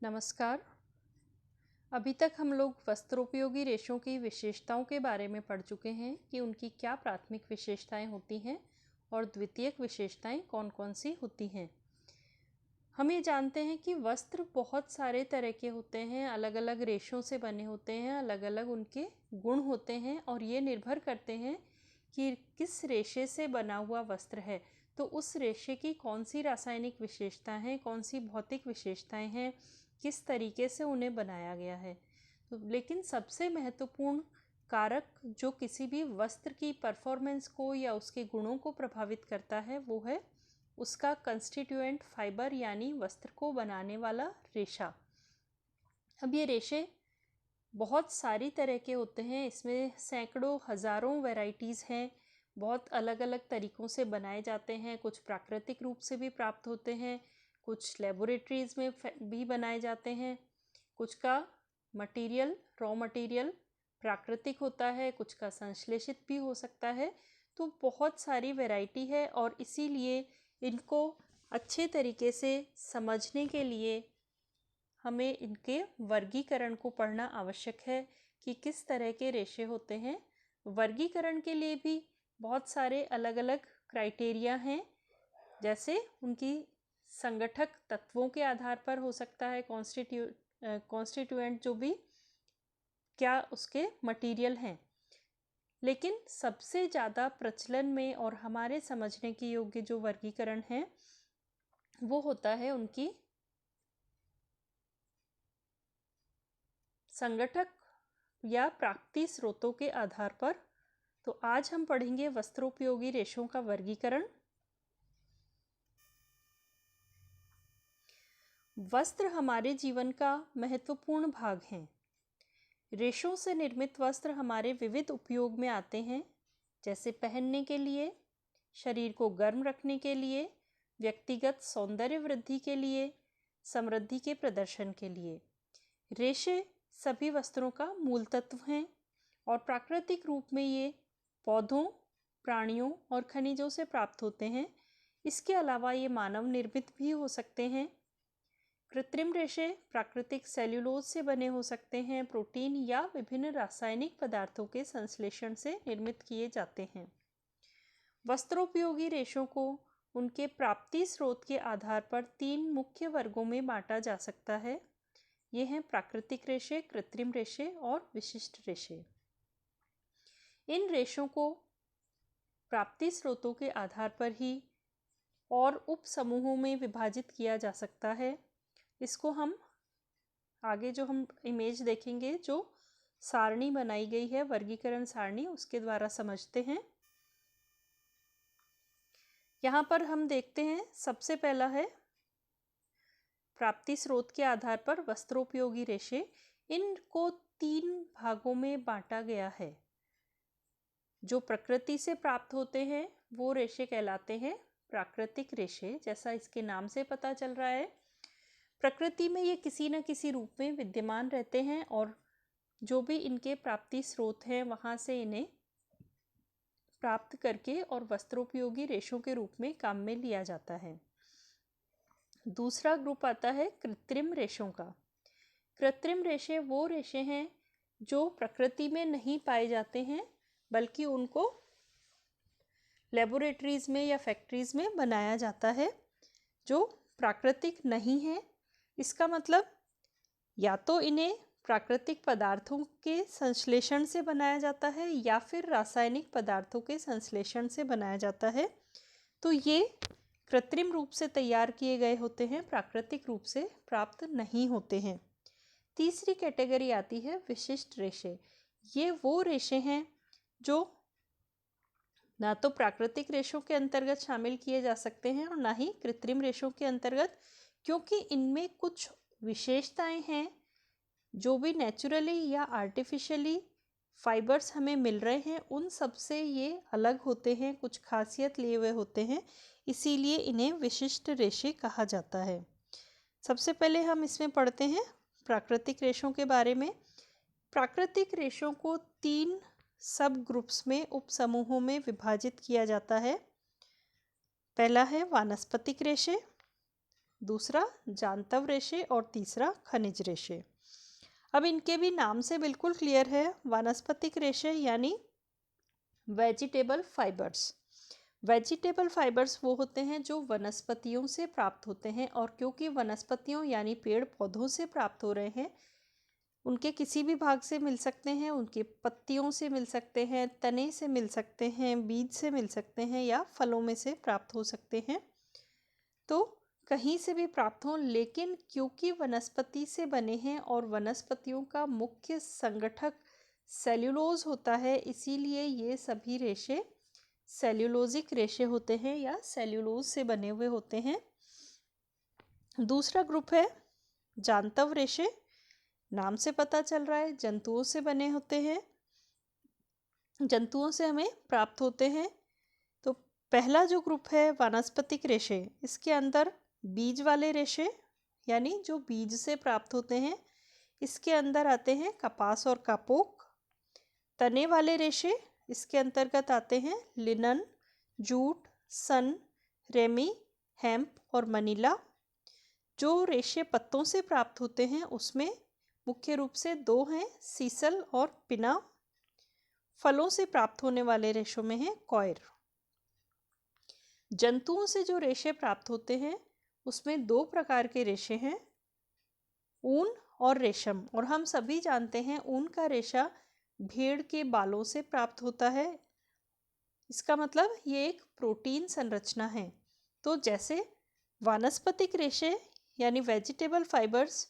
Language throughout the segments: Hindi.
नमस्कार। अभी तक हम लोग वस्त्रोपयोगी रेशों की विशेषताओं के बारे में पढ़ चुके हैं कि उनकी क्या प्राथमिक विशेषताएं होती हैं और द्वितीयक विशेषताएं कौन-कौन सी होती हैं। हम ये जानते हैं कि वस्त्र बहुत सारे तरह के होते हैं, अलग अलग रेशों से बने होते हैं, अलग अलग उनके गुण होते हैं और ये निर्भर करते हैं कि किस रेशे से बना हुआ वस्त्र है, तो उस रेशे की कौन सी रासायनिक विशेषताएं हैं, कौन सी भौतिक विशेषताएं हैं, किस तरीके से उन्हें बनाया गया है। तो लेकिन सबसे महत्वपूर्ण कारक जो किसी भी वस्त्र की परफॉर्मेंस को या उसके गुणों को प्रभावित करता है वो है उसका कंस्टिट्यूएंट फाइबर यानी वस्त्र को बनाने वाला रेशा। अब ये रेशे बहुत सारी तरह के होते हैं, इसमें सैकड़ों हजारों वैरायटीज़ हैं, बहुत अलग अलग तरीक़ों से बनाए जाते हैं। कुछ प्राकृतिक रूप से भी प्राप्त होते हैं, कुछ लेबोरेटरीज़ में भी बनाए जाते हैं, कुछ का मटेरियल रॉ मटेरियल प्राकृतिक होता है, कुछ का संश्लेषित भी हो सकता है। तो बहुत सारी वैरायटी है और इसीलिए इनको अच्छे तरीके से समझने के लिए हमें इनके वर्गीकरण को पढ़ना आवश्यक है कि किस तरह के रेशे होते हैं। वर्गीकरण के लिए भी बहुत सारे अलग अलग क्राइटेरिया हैं, जैसे उनकी संगठक तत्वों के आधार पर हो सकता है, कॉन्स्टिट्यूएंट जो भी क्या उसके मटेरियल हैं। लेकिन सबसे ज़्यादा प्रचलन में और हमारे समझने के योग्य जो वर्गीकरण है वो होता है उनकी संगठक या प्राप्ति स्रोतों के आधार पर। तो आज हम पढ़ेंगे वस्त्रोपयोगी रेशों का वर्गीकरण। वस्त्र हमारे जीवन का महत्वपूर्ण भाग हैं। रेशों से निर्मित वस्त्र हमारे विविध उपयोग में आते हैं, जैसे पहनने के लिए, शरीर को गर्म रखने के लिए, व्यक्तिगत सौंदर्य वृद्धि के लिए, समृद्धि के प्रदर्शन के लिए। रेशे सभी वस्त्रों का मूल तत्व हैं और प्राकृतिक रूप में ये पौधों, प्राणियों और खनिजों से प्राप्त होते हैं। इसके अलावा ये मानव निर्मित भी हो सकते हैं। कृत्रिम रेशे प्राकृतिक सेल्यूलोज से बने हो सकते हैं, प्रोटीन या विभिन्न रासायनिक पदार्थों के संश्लेषण से निर्मित किए जाते हैं। वस्त्रोपयोगी रेशों को उनके प्राप्ति स्रोत के आधार पर 3 मुख्य वर्गों में बांटा जा सकता है। ये हैं प्राकृतिक रेशे, कृत्रिम रेशे और विशिष्ट रेशे। इन रेशों को प्राप्ति स्रोतों के आधार पर ही और उप समूहों में विभाजित किया जा सकता है। इसको हम आगे जो हम इमेज देखेंगे, जो सारणी बनाई गई है, वर्गीकरण सारणी, उसके द्वारा समझते हैं। यहाँ पर हम देखते हैं, सबसे पहला है प्राप्ति स्रोत के आधार पर वस्त्रोपयोगी रेशे। इनको 3 भागों में बांटा गया है। जो प्रकृति से प्राप्त होते हैं वो रेशे कहलाते हैं प्राकृतिक रेशे, जैसा इसके नाम से पता चल रहा है। प्रकृति में ये किसी न किसी रूप में विद्यमान रहते हैं और जो भी इनके प्राप्ति स्रोत हैं वहाँ से इन्हें प्राप्त करके और वस्त्रोपयोगी रेशों के रूप में काम में लिया जाता है। दूसरा ग्रुप आता है कृत्रिम रेशों का। कृत्रिम रेशे वो रेशे हैं जो प्रकृति में नहीं पाए जाते हैं, बल्कि उनको लेबोरेटरीज़ में या फैक्ट्रीज़ में बनाया जाता है, जो प्राकृतिक नहीं है। इसका मतलब या तो इन्हें प्राकृतिक पदार्थों के संश्लेषण से बनाया जाता है या फिर रासायनिक पदार्थों के संश्लेषण से बनाया जाता है। तो ये कृत्रिम रूप से तैयार किए गए होते हैं, प्राकृतिक रूप से प्राप्त नहीं होते हैं। तीसरी कैटेगरी आती है विशिष्ट रेशे। ये वो रेशे हैं जो ना तो प्राकृतिक रेशों के अंतर्गत शामिल किए जा सकते हैं और ना ही कृत्रिम रेशों के अंतर्गत, क्योंकि इनमें कुछ विशेषताएं हैं जो भी नेचुरली या आर्टिफिशियली फाइबर्स हमें मिल रहे हैं उन सब से ये अलग होते हैं, कुछ खासियत लिए हुए होते हैं, इसीलिए इन्हें विशिष्ट रेशे कहा जाता है। सबसे पहले हम इसमें पढ़ते हैं प्राकृतिक रेशों के बारे में। प्राकृतिक रेशों को 3 सब ग्रुप्स में, उप समूहों में विभाजित किया जाता है। पहला है वानस्पतिक रेशे, दूसरा जांतव रेशे और तीसरा खनिज रेशे। अब इनके भी नाम से बिल्कुल क्लियर है, वानस्पतिक रेशे यानी वेजिटेबल फाइबर्स। वेजिटेबल फाइबर्स वो होते हैं जो वनस्पतियों से प्राप्त होते हैं, और क्योंकि वनस्पतियों यानी पेड़ पौधों से प्राप्त हो रहे हैं, उनके किसी भी भाग से मिल सकते हैं, उनके पत्तियों से मिल सकते हैं, तने से मिल सकते हैं, बीज से मिल सकते हैं या फलों में से प्राप्त हो सकते हैं। तो कहीं से भी प्राप्त हों, लेकिन क्योंकि वनस्पति से बने हैं और वनस्पतियों का मुख्य संगठक सेल्यूलोज होता है, इसीलिए ये सभी रेशे सेल्यूलोजिक रेशे होते हैं या सेल्यूलोज से बने हुए होते हैं। दूसरा ग्रुप है जांतव रेशे। नाम से पता चल रहा है जंतुओं से बने होते हैं, जंतुओं से हमें प्राप्त होते हैं। तो पहला जो ग्रुप है वानस्पतिक रेशे, इसके अंदर बीज वाले रेशे यानी जो बीज से प्राप्त होते हैं, इसके अंदर आते हैं कपास और कापोक। तने वाले रेशे, इसके अंतर्गत आते हैं लिनन, जूट, सन, रेमी, हेम्प और मनीला। जो रेशे पत्तों से प्राप्त होते हैं उसमें मुख्य रूप से दो हैं, सीसल और पिना। फलों से प्राप्त होने वाले रेशों में है कॉयर। जंतुओं से जो रेशे प्राप्त होते हैं उसमें दो प्रकार के रेशे हैं, ऊन और रेशम। और हम सभी जानते हैं ऊन का रेशा भेड़ के बालों से प्राप्त होता है। इसका मतलब ये एक प्रोटीन संरचना है। तो जैसे वानस्पतिक रेशे यानी वेजिटेबल फाइबर्स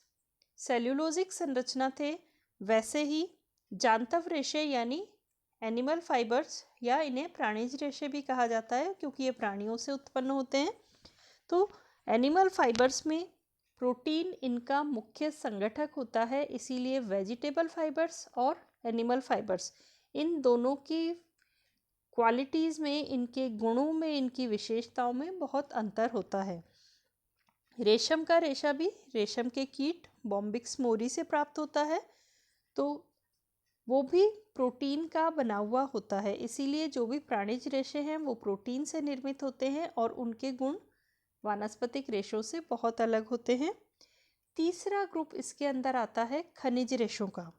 सेल्यूलोजिक संरचना थे, वैसे ही जांतव रेशे यानी एनिमल फाइबर्स, या इन्हें प्राणिज रेशे भी कहा जाता है क्योंकि ये प्राणियों से उत्पन्न होते हैं। तो एनिमल फाइबर्स में प्रोटीन इनका मुख्य संगठक होता है, इसीलिए वेजिटेबल फाइबर्स और एनिमल फाइबर्स इन दोनों की क्वालिटीज़ में, इनके गुणों में, इनकी विशेषताओं में बहुत अंतर होता है। रेशम का रेशा भी रेशम के कीट बॉम्बिक्स मोरी से प्राप्त होता है, तो वो भी प्रोटीन का बना हुआ होता है। इसीलिए जो भी प्राणिज रेशे हैं वो प्रोटीन से निर्मित होते हैं और उनके गुण वानस्पतिक रेशों से बहुत अलग होते हैं। तीसरा ग्रुप इसके अंदर आता है खनिज रेशों का।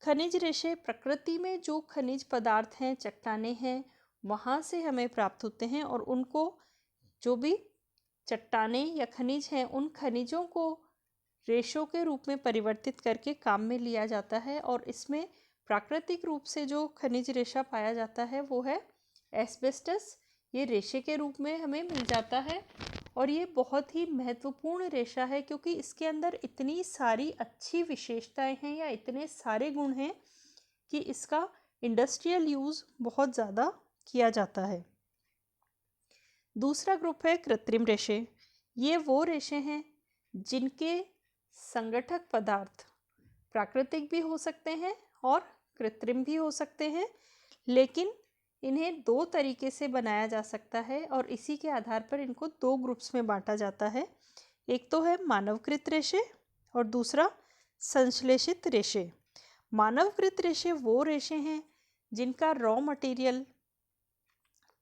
खनिज रेशे प्रकृति में जो खनिज पदार्थ हैं, चट्टानें हैं, वहाँ से हमें प्राप्त होते हैं, और उनको जो भी चट्टानें या खनिज हैं उन खनिजों को रेशों के रूप में परिवर्तित करके काम में लिया जाता है। और इसमें प्राकृतिक रूप से जो खनिज रेशा पाया जाता है वो है एस्बेस्टस। ये रेशे के रूप में हमें मिल जाता है और ये बहुत ही महत्वपूर्ण रेशा है क्योंकि इसके अंदर इतनी सारी अच्छी विशेषताएं हैं या इतने सारे गुण हैं कि इसका इंडस्ट्रियल यूज़ बहुत ज़्यादा किया जाता है। दूसरा ग्रुप है कृत्रिम रेशे। ये वो रेशे हैं जिनके संगठक पदार्थ प्राकृतिक भी हो सकते हैं और कृत्रिम भी हो सकते हैं, लेकिन इन्हें दो तरीके से बनाया जा सकता है और इसी के आधार पर इनको दो ग्रुप्स में बांटा जाता है। एक तो है मानवकृत रेशे और दूसरा संश्लेषित रेशे। मानवकृत रेशे वो रेशे हैं जिनका रॉ मटेरियल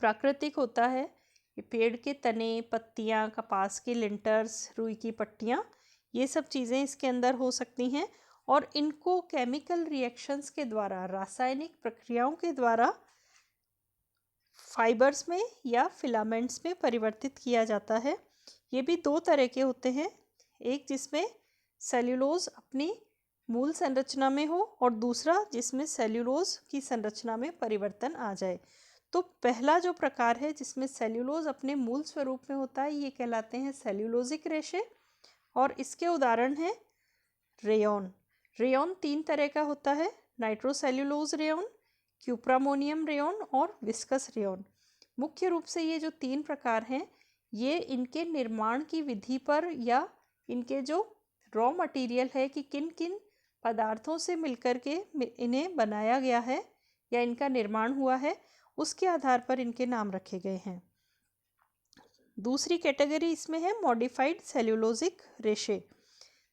प्राकृतिक होता है। ये पेड़ के तने, पत्तियाँ, कपास के लिंटर्स, रुई की पट्टियाँ, ये सब चीज़ें इसके अंदर हो सकती हैं और इनको केमिकल रिएक्शंस के द्वारा, रासायनिक प्रक्रियाओं के द्वारा फाइबर्स में या फिलामेंट्स में परिवर्तित किया जाता है। ये भी दो तरह के होते हैं, एक जिसमें सेल्यूलोज अपनी मूल संरचना में हो और दूसरा जिसमें सेल्यूलोज की संरचना में परिवर्तन आ जाए। तो पहला जो प्रकार है जिसमें सेल्यूलोज अपने मूल स्वरूप में होता है, ये कहलाते हैं सेल्यूलोजिक रेशे और इसके उदाहरण हैं रेयॉन। रेयॉन तीन तरह का होता है, नाइट्रोसेल्यूलोज रेयॉन, क्यूप्रामोनियम रेयॉन और विस्कस रेयॉन। मुख्य रूप से ये जो तीन प्रकार हैं ये इनके निर्माण की विधि पर या इनके जो रॉ मटेरियल है कि किन किन पदार्थों से मिलकर के इन्हें बनाया गया है या इनका निर्माण हुआ है, उसके आधार पर इनके नाम रखे गए हैं। दूसरी कैटेगरी इसमें है मॉडिफाइड सेल्यूलोजिक रेशे।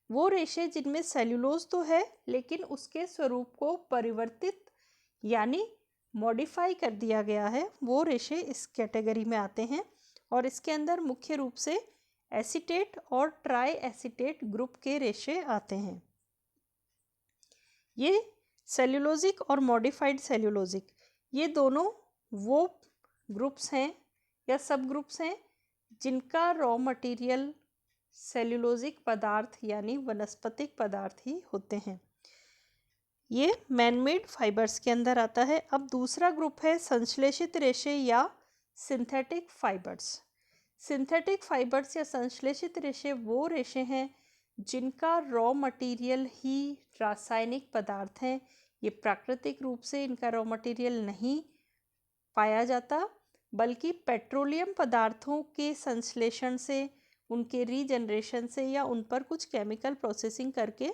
वो रेशे जिनमें सेल्यूलोज तो है लेकिन उसके स्वरूप को परिवर्तित यानी मॉडिफाई कर दिया गया है, वो रेशे इस कैटेगरी में आते हैं और इसके अंदर मुख्य रूप से एसीटेट और ट्राई एसीटेट ग्रुप के रेशे आते हैं। ये सेल्यूलोजिक और मॉडिफाइड सेल्यूलोजिक, ये दोनों वो ग्रुप्स हैं या सब ग्रुप्स हैं जिनका रॉ मटेरियल सेल्यूलोजिक पदार्थ यानी वनस्पतिक पदार्थ ही होते हैं। ये मैनमेड फाइबर्स के अंदर आता है। अब दूसरा ग्रुप है संश्लेषित रेशे या सिंथेटिक फाइबर्स। सिंथेटिक फाइबर्स या संश्लेषित रेशे वो रेशे हैं जिनका रॉ मटेरियल ही रासायनिक पदार्थ हैं। ये प्राकृतिक रूप से इनका रॉ मटेरियल नहीं पाया जाता, बल्कि पेट्रोलियम पदार्थों के संश्लेषण से, उनके रीजनरेशन से या उन पर कुछ केमिकल प्रोसेसिंग करके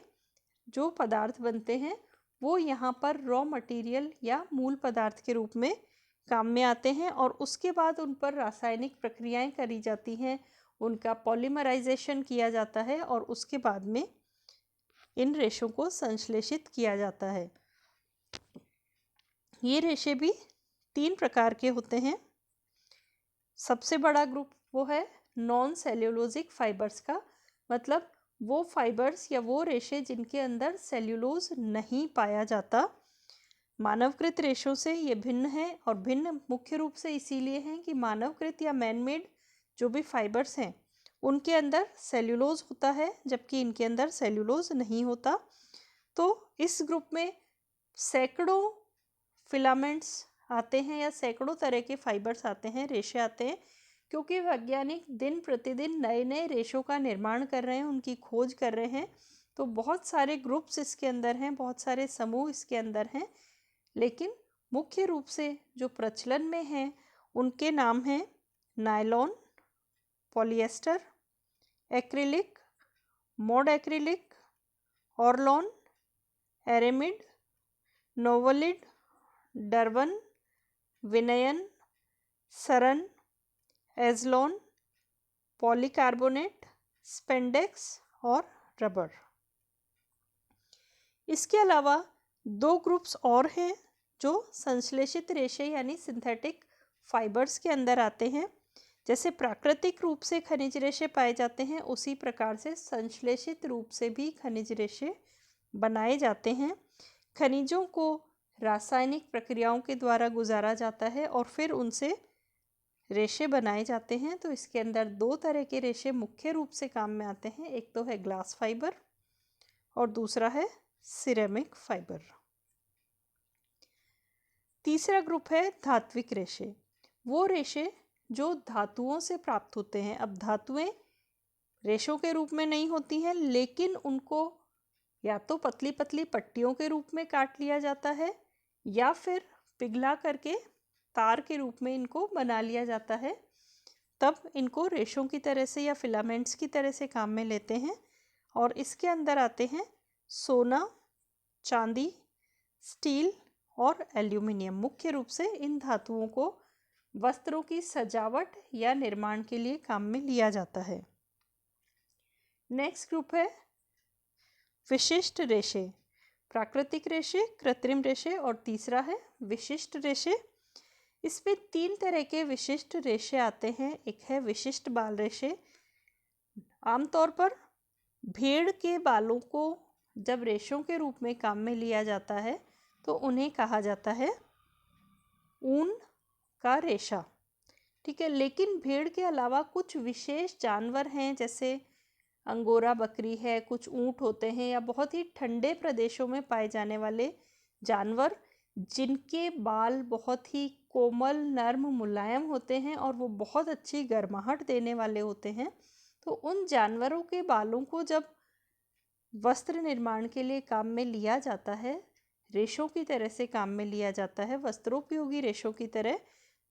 जो पदार्थ बनते हैं वो यहाँ पर रॉ मटेरियल या मूल पदार्थ के रूप में काम में आते हैं और उसके बाद उन पर रासायनिक प्रक्रियाएं करी जाती हैं, उनका पॉलीमराइजेशन किया जाता है और उसके बाद में इन रेशों को संश्लेषित किया जाता है। ये रेशे भी 3 प्रकार के होते हैं। सबसे बड़ा ग्रुप वो है नॉन सेल्यूलोजिक फाइबर्स का, मतलब वो फाइबर्स या वो रेशे जिनके अंदर सेल्यूलोज नहीं पाया जाता। मानवकृत रेशों से ये भिन्न है और भिन्न मुख्य रूप से इसीलिए हैं कि मानवकृत या मैनमेड जो भी फाइबर्स हैं उनके अंदर सेल्यूलोज होता है, जबकि इनके अंदर सेल्यूलोज नहीं होता। तो इस ग्रुप में सैकड़ों फिलामेंट्स आते हैं या सैकड़ों तरह के फाइबर्स आते हैं, रेशे आते हैं, क्योंकि वैज्ञानिक दिन प्रतिदिन नए नए रेशों का निर्माण कर रहे हैं, उनकी खोज कर रहे हैं। तो बहुत सारे ग्रुप्स इसके अंदर हैं, बहुत सारे समूह इसके अंदर हैं, लेकिन मुख्य रूप से जो प्रचलन में हैं उनके नाम हैं nylon, polyester, acrylic, modacrylic, Orlon, aramid, novoloid, darvan, vinyon, saran, azlon, polycarbonate, spandex और रबर। इसके अलावा 2 ग्रुप्स और हैं जो संश्लेषित रेशे यानी सिंथेटिक फाइबर्स के अंदर आते हैं। जैसे प्राकृतिक रूप से खनिज रेशे पाए जाते हैं, उसी प्रकार से संश्लेषित रूप से भी खनिज रेशे बनाए जाते हैं। खनिजों को रासायनिक प्रक्रियाओं के द्वारा गुजारा जाता है और फिर उनसे रेशे बनाए जाते हैं। तो इसके अंदर 2 तरह के रेशे मुख्य रूप से काम में आते हैं, एक तो है ग्लास फाइबर और दूसरा है सिरेमिक फाइबर। तीसरा ग्रुप है धात्विक रेशे, वो रेशे जो धातुओं से प्राप्त होते हैं। अब धातुएं रेशों के रूप में नहीं होती हैं, लेकिन उनको या तो पतली पतली पट्टियों के रूप में काट लिया जाता है या फिर पिघला करके तार के रूप में इनको बना लिया जाता है। तब इनको रेशों की तरह से या फिलामेंट्स की तरह से काम में लेते हैं और इसके अंदर आते हैं सोना, चांदी, स्टील और एल्यूमिनियम। मुख्य रूप से इन धातुओं को वस्त्रों की सजावट या निर्माण के लिए काम में लिया जाता है। नेक्स्ट ग्रुप है विशिष्ट रेशे, प्राकृतिक रेशे, कृत्रिम रेशे और तीसरा है विशिष्ट रेशे। इसमें 3 तरह के विशिष्ट रेशे आते हैं। एक है विशिष्ट बाल रेशे। आमतौर पर भेड़ के बालों को जब रेशों के रूप में काम में लिया जाता है तो उन्हें कहा जाता है ऊन का रेशा, ठीक है। लेकिन भेड़ के अलावा कुछ विशेष जानवर हैं, जैसे अंगोरा बकरी है, कुछ ऊंट होते हैं या बहुत ही ठंडे प्रदेशों में पाए जाने वाले जानवर जिनके बाल बहुत ही कोमल, नर्म, मुलायम होते हैं और वो बहुत अच्छी गर्माहट देने वाले होते हैं। तो उन जानवरों के बालों को जब वस्त्र निर्माण के लिए काम में लिया जाता है, रेशों की तरह से काम में लिया जाता है, वस्त्रोपयोगी रेशों की तरह,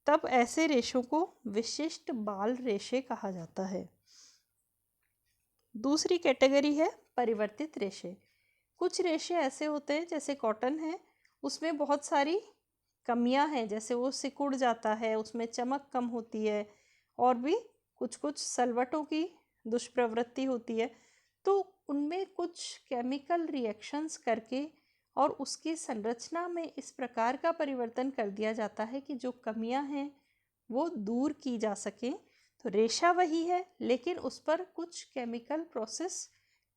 तब ऐसे रेशों को विशिष्ट बाल रेशे कहा जाता है। दूसरी कैटेगरी है परिवर्तित रेशे। कुछ रेशे ऐसे होते हैं, जैसे कॉटन है, उसमें बहुत सारी कमियां हैं, जैसे वो सिकुड़ जाता है, उसमें चमक कम होती है और भी कुछ कुछ सलवटों की दुष्प्रवृत्ति होती है। तो उनमें कुछ केमिकल रिएक्शंस करके और उसकी संरचना में इस प्रकार का परिवर्तन कर दिया जाता है कि जो कमियां हैं वो दूर की जा सकें। तो रेशा वही है, लेकिन उस पर कुछ केमिकल प्रोसेस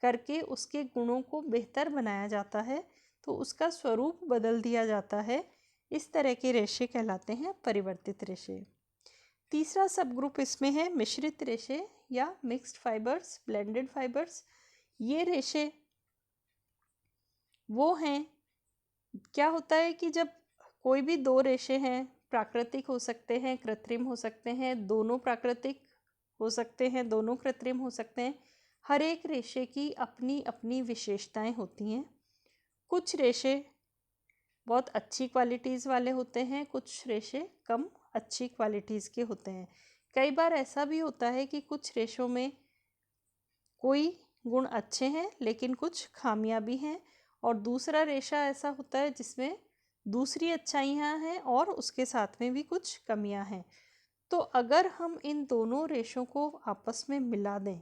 करके उसके गुणों को बेहतर बनाया जाता है, तो उसका स्वरूप बदल दिया जाता है। इस तरह के रेशे कहलाते हैं परिवर्तित रेशे। तीसरा सब ग्रुप इसमें है मिश्रित रेशे या मिक्स्ड फाइबर्स, ब्लेंडेड फाइबर्स। ये रेशे वो हैं, क्या होता है कि जब कोई भी दो रेशे हैं, प्राकृतिक हो सकते हैं, कृत्रिम हो सकते हैं, दोनों प्राकृतिक हो सकते हैं, दोनों कृत्रिम हो सकते हैं, हर एक रेशे की अपनी अपनी विशेषताएं होती हैं। कुछ रेशे बहुत अच्छी क्वालिटीज़ वाले होते हैं, कुछ रेशे कम अच्छी क्वालिटीज़ के होते हैं। कई बार ऐसा भी होता है कि कुछ रेशों में कोई गुण अच्छे हैं लेकिन कुछ खामियां भी हैं, और दूसरा रेशा ऐसा होता है जिसमें दूसरी अच्छाइयाँ हैं और उसके साथ में भी कुछ कमियां हैं। तो अगर हम इन दोनों रेशों को आपस में मिला दें,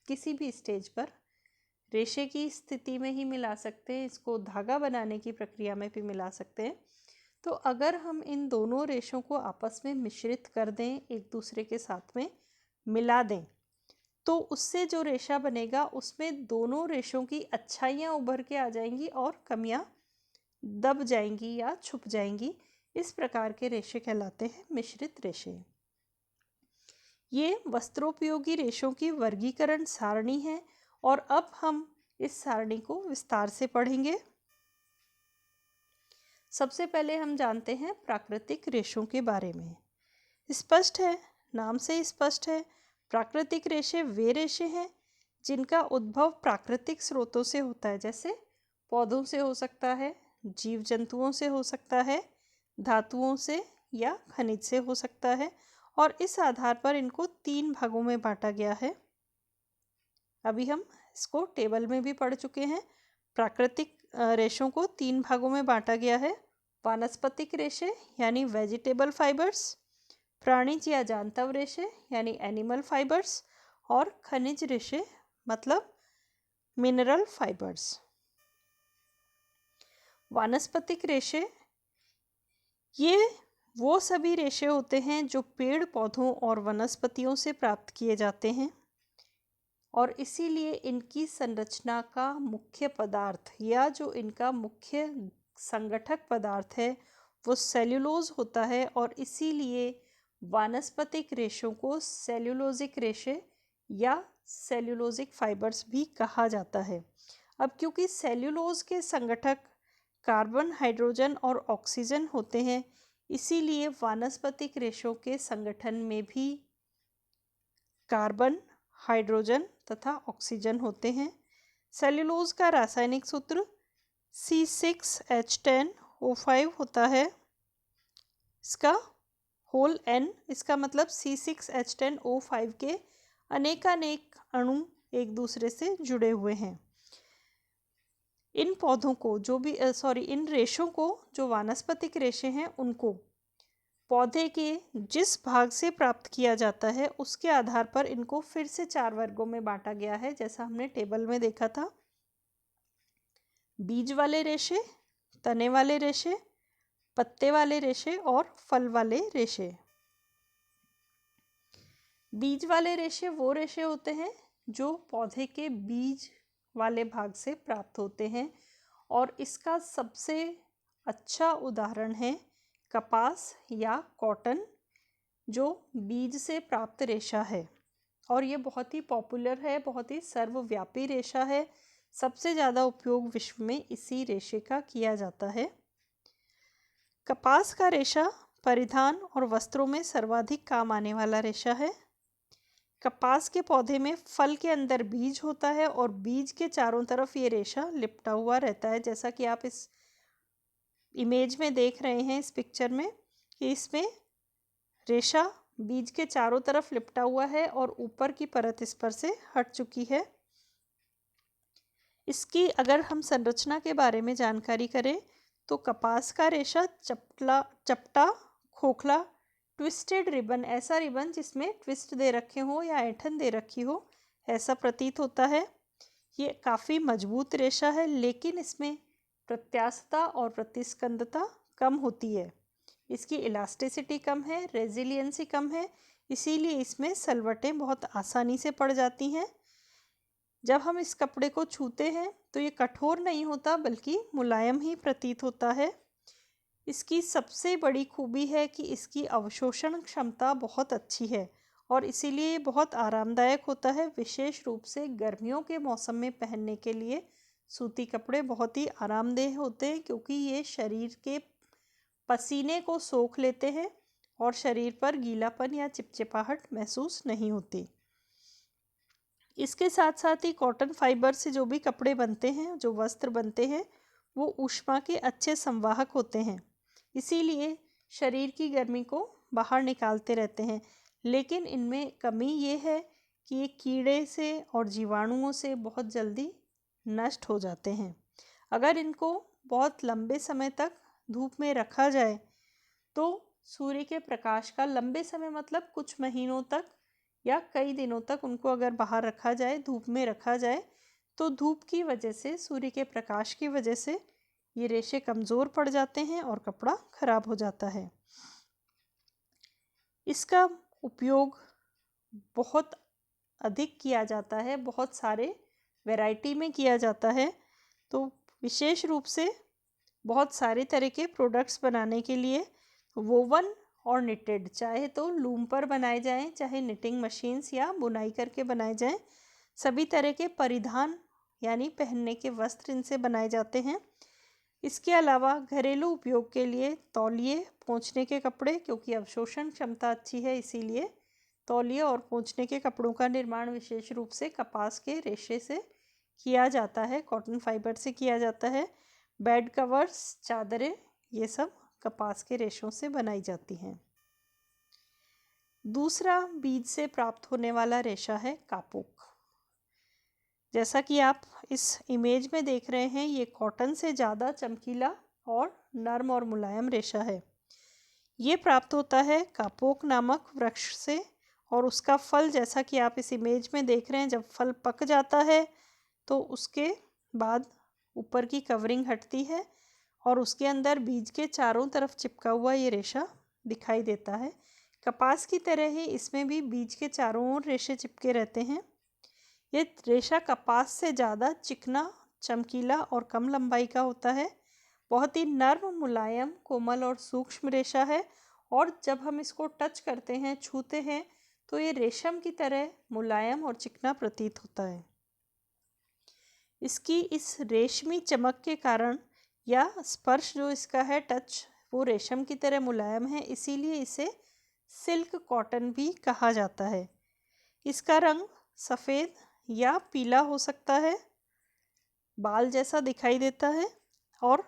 किसी भी स्टेज पर रेशे की स्थिति में ही मिला सकते हैं, इसको धागा बनाने की प्रक्रिया में भी मिला सकते हैं। तो अगर हम इन दोनों रेशों को आपस में मिश्रित कर दें, एक दूसरे के साथ में मिला दें, तो उससे जो रेशा बनेगा उसमें दोनों रेशों की अच्छाइयाँ उभर के आ जाएंगी और कमियाँ दब जाएंगी या छुप जाएंगी। इस प्रकार के रेशे कहलाते हैं मिश्रित रेशे। ये वस्त्रोपयोगी रेशों की वर्गीकरण सारणी है, और अब हम इस सारणी को विस्तार से पढ़ेंगे। सबसे पहले हम जानते हैं प्राकृतिक रेशों के बारे में। स्पष्ट है, नाम से स्पष्ट है, प्राकृतिक रेशे वे रेशे हैं जिनका उद्भव प्राकृतिक स्रोतों से होता है, जैसे पौधों से हो सकता है, जीव जंतुओं से हो सकता है, धातुओं से या खनिज से हो सकता है, और इस आधार पर इनको 3 भागों में बांटा गया है। अभी हम इसको टेबल में भी पढ़ चुके हैं। प्राकृतिक रेशों को 3 भागों में बांटा गया है। वानस्पतिक रेशे यानी वेजिटेबल फाइबर्स, प्राणिज या जांतव रेशे यानी एनिमल फाइबर्स, और खनिज रेशे मतलब मिनरल फाइबर्स। वानस्पतिक रेशे ये वो सभी रेशे होते हैं जो पेड़ पौधों और वनस्पतियों से प्राप्त किए जाते हैं, और इसीलिए इनकी संरचना का मुख्य पदार्थ या जो इनका मुख्य संगठक पदार्थ है वो सेल्यूलोज होता है, और इसीलिए वानस्पतिक रेशों को सेल्यूलोजिक रेशे या सेल्यूलोजिक फाइबर्स भी कहा जाता है। अब क्योंकि सेल्यूलोज के संगठक कार्बन, हाइड्रोजन और ऑक्सीजन होते हैं, इसीलिए वानस्पतिक रेशों के संगठन में भी कार्बन, हाइड्रोजन तथा ऑक्सीजन होते हैं। सेल्यूलोज का रासायनिक सूत्र C6H10O5 होता है। इसका होल N, इसका मतलब C6H10O5 के अनेकानेक अणु एक दूसरे से जुड़े हुए हैं। इन पौधों को इन रेशों को, जो वानस्पतिक रेशे हैं, उनको पौधे के जिस भाग से प्राप्त किया जाता है उसके आधार पर इनको फिर से 4 वर्गों में बांटा गया है, जैसा हमने टेबल में देखा था। बीज वाले रेशे, तने वाले रेशे, पत्ते वाले रेशे और फल वाले रेशे। बीज वाले रेशे वो रेशे होते हैं जो पौधे के बीज वाले भाग से प्राप्त होते हैं, और इसका सबसे अच्छा उदाहरण है कपास या कॉटन, जो बीज से प्राप्त रेशा है, और ये बहुत ही पॉपुलर है, बहुत ही सर्वव्यापी रेशा है। सबसे ज़्यादा उपयोग विश्व में इसी रेशे का किया जाता है। कपास का रेशा परिधान और वस्त्रों में सर्वाधिक काम आने वाला रेशा है। कपास के पौधे में फल के अंदर बीज होता है और बीज के चारों तरफ ये रेशा लिपटा हुआ रहता है, जैसा कि आप इस इमेज में देख रहे हैं, इस पिक्चर में, कि इसमें रेशा बीज के चारों तरफ लिपटा हुआ है और ऊपर की परत इस पर से हट चुकी है। इसकी अगर हम संरचना के बारे में जानकारी करें तो कपास का रेशा चपटा, खोखला, ट्विस्टेड रिबन, ऐसा रिबन जिसमें ट्विस्ट दे रखे हो या ऐंठन दे रखी हो, ऐसा प्रतीत होता है। ये काफ़ी मजबूत रेशा है, लेकिन इसमें प्रत्यास्थता और प्रतिस्कंदता कम होती है। इसकी इलास्टिसिटी कम है, रेजिलियंसी कम है, इसीलिए इसमें सलवटें बहुत आसानी से पड़ जाती हैं। जब हम इस कपड़े को छूते हैं तो ये कठोर नहीं होता बल्कि मुलायम ही प्रतीत होता है। इसकी सबसे बड़ी खूबी है कि इसकी अवशोषण क्षमता बहुत अच्छी है और इसीलिए ये बहुत आरामदायक होता है। विशेष रूप से गर्मियों के मौसम में पहनने के लिए सूती कपड़े बहुत ही आरामदेह होते हैं, क्योंकि ये शरीर के पसीने को सोख लेते हैं और शरीर पर गीलापन या चिपचिपाहट महसूस नहीं होती। इसके साथ साथ ही कॉटन फाइबर से जो भी कपड़े बनते हैं, जो वस्त्र बनते हैं, वो ऊष्मा के अच्छे संवाहक होते हैं, इसीलिए शरीर की गर्मी को बाहर निकालते रहते हैं। लेकिन इनमें कमी ये है कि ये कीड़े से और जीवाणुओं से बहुत जल्दी नष्ट हो जाते हैं। अगर इनको बहुत लंबे समय तक धूप में रखा जाए तो सूर्य के प्रकाश का लंबे समय मतलब कुछ महीनों तक या कई दिनों तक उनको अगर बाहर रखा जाए, धूप में रखा जाए, तो धूप की वजह से, सूर्य के प्रकाश की वजह से ये रेशे कमज़ोर पड़ जाते हैं और कपड़ा खराब हो जाता है। इसका उपयोग बहुत अधिक किया जाता है, बहुत सारे वैरायटी में किया जाता है। तो विशेष रूप से बहुत सारे तरह के प्रोडक्ट्स बनाने के लिए वोवन और निटेड, चाहे तो लूम पर बनाए जाएं, चाहे निटिंग मशीन्स या बुनाई करके बनाए जाएं, सभी तरह के परिधान यानी पहनने के वस्त्र इनसे बनाए जाते हैं। इसके अलावा घरेलू उपयोग के लिए तौलिए, पोंछने के कपड़े, क्योंकि अवशोषण क्षमता अच्छी है इसीलिए तौलिए और पोंछने के कपड़ों का निर्माण विशेष रूप से कपास के रेशे से किया जाता है, कॉटन फाइबर से किया जाता है। बेड कवर्स, चादरें, ये सब कपास के रेशों से बनाई जाती हैं। दूसरा बीज से प्राप्त होने वाला रेशा है कापोक। जैसा कि आप इस इमेज में देख रहे हैं, ये कॉटन से ज़्यादा चमकीला और नर्म और मुलायम रेशा है। ये प्राप्त होता है कापोक नामक वृक्ष से और उसका फल, जैसा कि आप इस इमेज में देख रहे हैं, जब फल पक जाता है तो उसके बाद ऊपर की कवरिंग हटती है और उसके अंदर बीज के चारों तरफ चिपका हुआ ये रेशा दिखाई देता है। कपास की तरह ही इसमें भी बीज के चारों ओर रेशे चिपके रहते हैं। ये रेशा कपास से ज़्यादा चिकना, चमकीला और कम लंबाई का होता है। बहुत ही नर्म, मुलायम, कोमल और सूक्ष्म रेशा है और जब हम इसको टच करते हैं, छूते हैं, तो ये रेशम की तरह मुलायम और चिकना प्रतीत होता है। इसकी इस रेशमी चमक के कारण या स्पर्श जो इसका है, टच, वो रेशम की तरह मुलायम है, इसीलिए इसे सिल्क कॉटन भी कहा जाता है। इसका रंग सफ़ेद या पीला हो सकता है, बाल जैसा दिखाई देता है और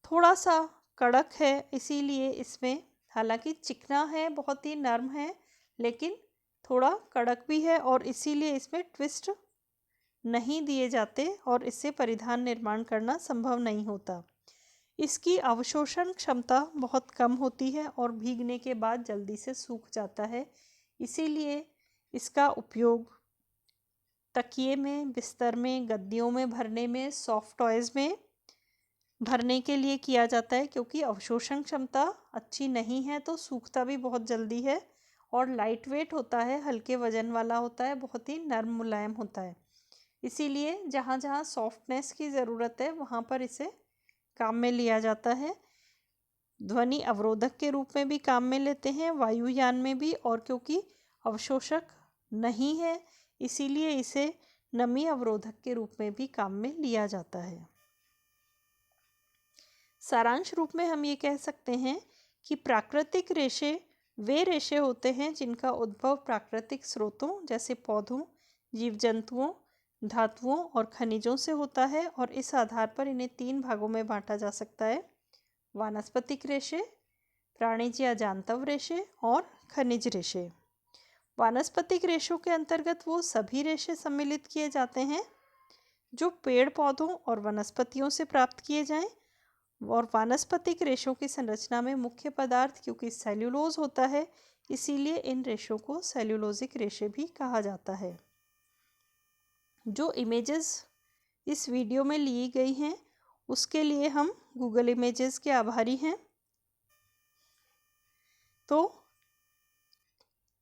थोड़ा सा कड़क है, इसीलिए इसमें हालांकि चिकना है, बहुत ही नर्म है, लेकिन थोड़ा कड़क भी है और इसीलिए इसमें ट्विस्ट नहीं दिए जाते और इससे परिधान निर्माण करना संभव नहीं होता। इसकी अवशोषण क्षमता बहुत कम होती है और भीगने के बाद जल्दी से सूख जाता है, इसीलिए इसका उपयोग तकिए में, बिस्तर में, गद्दियों में भरने में, सॉफ्ट टॉयज़ में भरने के लिए किया जाता है। क्योंकि अवशोषण क्षमता अच्छी नहीं है तो सूखता भी बहुत जल्दी है और लाइट वेट होता है, हल्के वजन वाला होता है, बहुत ही नर्म मुलायम होता है। इसीलिए जहाँ जहाँ सॉफ्टनेस की ज़रूरत है वहाँ पर इसे काम में लिया जाता है। ध्वनि अवरोधक के रूप में भी काम में लेते हैं, वायुयान में भी, और क्योंकि अवशोषक नहीं है इसीलिए इसे नमी अवरोधक के रूप में भी काम में लिया जाता है। सारांश रूप में हम ये कह सकते हैं कि प्राकृतिक रेशे वे रेशे होते हैं जिनका उद्भव प्राकृतिक स्रोतों जैसे पौधों, जीव जंतुओं, धातुओं और खनिजों से होता है और इस आधार पर इन्हें 3 भागों में बांटा जा सकता है: वानस्पतिक रेशे, प्राणिज या जांतव रेशे और खनिज रेशे। वानस्पतिक रेशों के अंतर्गत वो सभी रेशे सम्मिलित किए जाते हैं जो पेड़ पौधों और वनस्पतियों से प्राप्त किए जाएं, और वानस्पतिक रेशों की संरचना में मुख्य पदार्थ क्योंकि सेल्यूलोज होता है, इसीलिए इन रेशों को सेल्यूलोजिक रेशे भी कहा जाता है। जो इमेजेस इस वीडियो में ली गई हैं उसके लिए हम गूगल इमेजेस के आभारी हैं। तो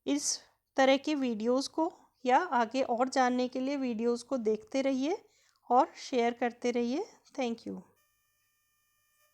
इस तरह की वीडियोस को या आगे और जानने के लिए वीडियोस को देखते रहिए और शेयर करते रहिए। Thank you.